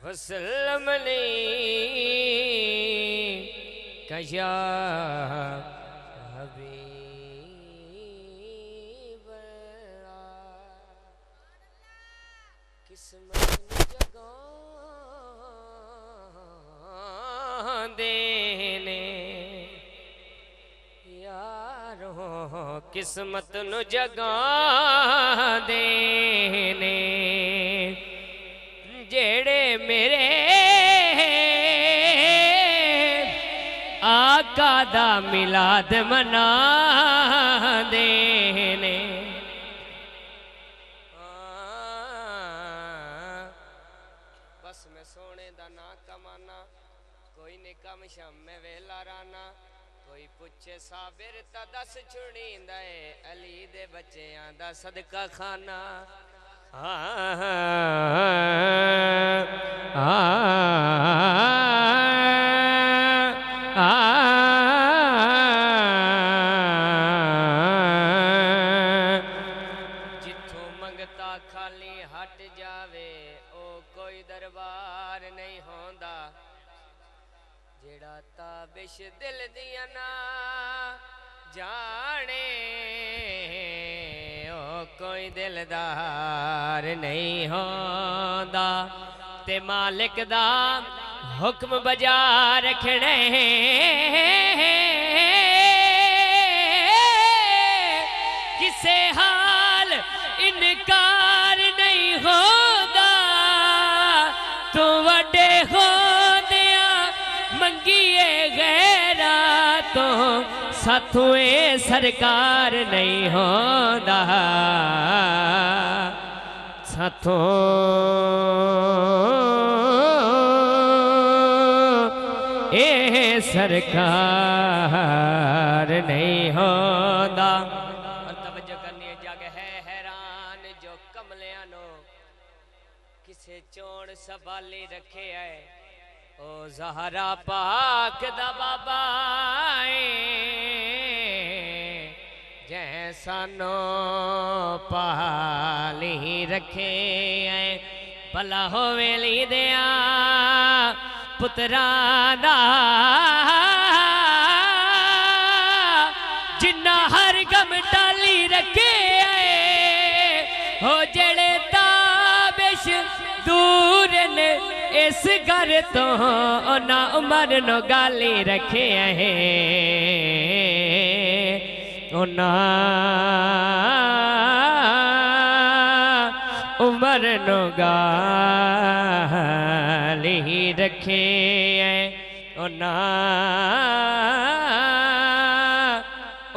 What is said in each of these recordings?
वसल्लम कया हबीब किस्मत जगा देने यारो किस्मत नु जगा देने जेड़े मेरे आका दा मिलाद मना देने बस मैं सोने दा ना कमाना कोई निकम शम में वेला राना कोई पूछे साबिर ता दस छुड़ींदा है अली दे बच्चियां दा सदका खाना जिथों मंगता खाली हट जावे ओ कोई दरबार नहीं होंदा जेड़ा ताबिश दिल दिया ना जाने ओ कोई दिलदार नहीं होंदा ते मालिक दा हुक्म बजा रखने किसे हाल इनकार नहीं होगा तू वड्डे होंदिया मंगिए गैरा तो साथुए सरकार नहीं होंदा साथों ए सरकार नहीं होंदा। और तवज्जो करनी जग है हैरान जो कमलियां नो किसे चोण संभाली रखे है ओ ज़हरा पाक दा बाबा जैसा नो पाली रखे है भला होवे ली दिया पुत्राना जिन्ना हर गम टाली रखे है हो जड़े ताबिश दूर ने इस घर तो ना उमर नो गाली रखे है ना उमर नो गाली रखे ना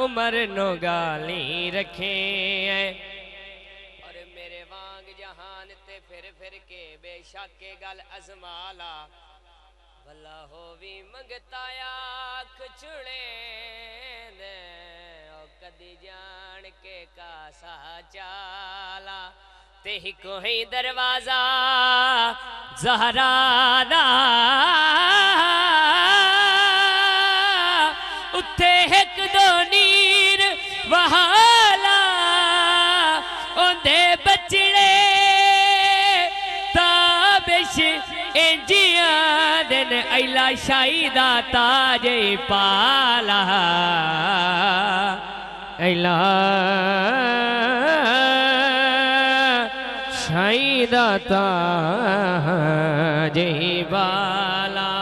उमर नो गाली रखे और मेरे वांग जहान ते फिर के बेशक गल अजमाला भला हो भी मंगता आख छुड़े दे कदी जान के कासा चाला ते ही कोई दरवाजा ज़हरा दा उत्थे एक दो नीर वहाला ओंदे बचड़े ताबिश इंजिया दिन ऐला शाही दा ताज पाला ऐला शाही दा ताज बाला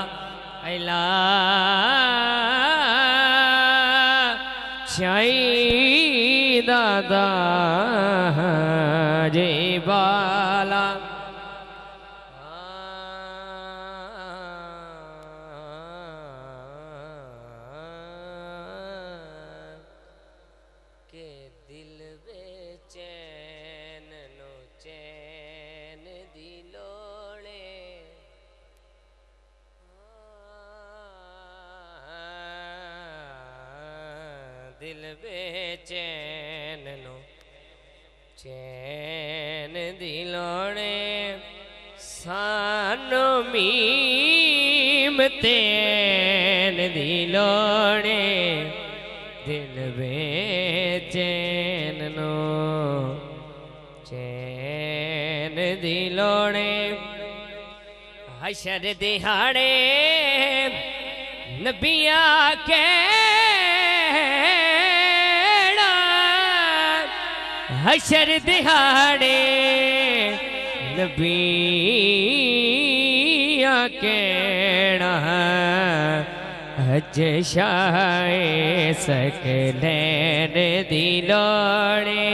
ऐला शाही दा ताज बाला दिल बेचैन नो चैन दिलोने सानो मीम तैन दिलोने दिल बेचैन नो चैन दिलोने हशर दिहाड़े नबिया के हशर दिहाड़े नबिया केड़ा अज शाए सकलैन दी लोड़े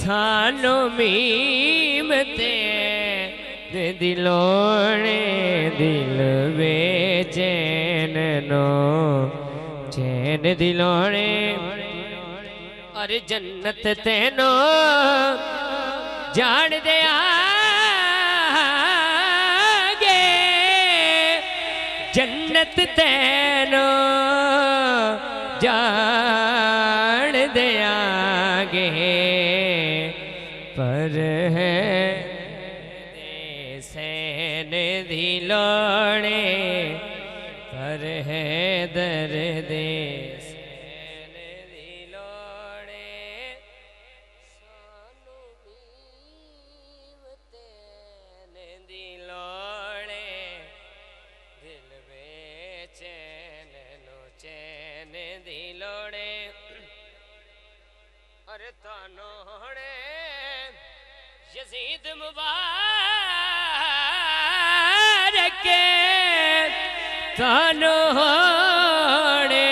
सानू मीमते दिलोड़े दिल बेचैन नो चैन दिलोड़े अरे जन्नत तेनो जान दे आगे जन्नत तेनो जान दे आगे पर है सैन दिलोड़े पर है दर्द सैन दिलोड़े सानू मीमतेन दिलोड़े दिल बेचैन नो चैन दिलोड़े अरे तानोड़े यजीद मुबारक तानोड़े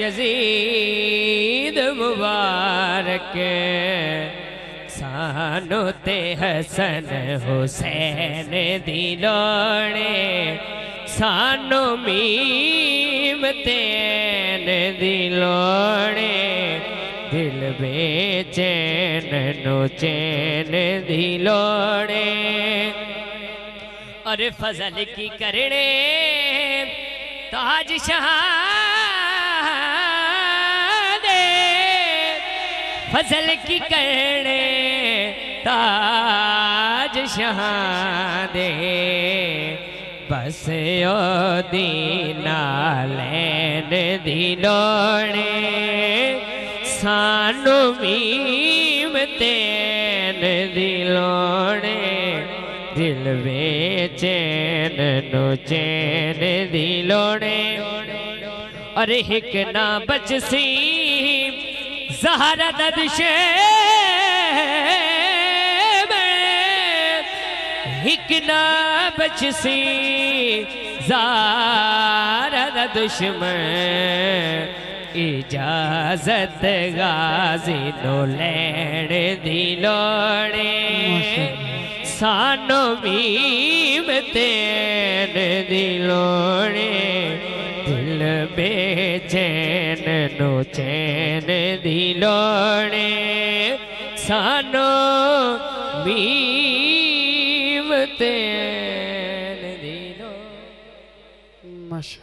यजीद मुबारक सानो ते हसन हुसैन दिलोड़े सानो मीमतेन दिलोड़े दिल बेचैन नो चैन दिलोड़े अरे फजल की करने ताज शाह दे फजल की करने ताज शाह दे बस ओ दीना लैन दिलोड़े सानू मीमतेन दिलोड़े दिल बेचैन नो चैन दिलोड़े अरे हिक ना बचसी ज़हरा दा दुश्मन हिक ना बचसी ज़हरा दा दुश्मन इजाजत गाजी नो लैण दिलोड़े सानो मीमतेन दिलोड़े दिल बेचैन नो चैन दिलोड़े सानो मीमतेन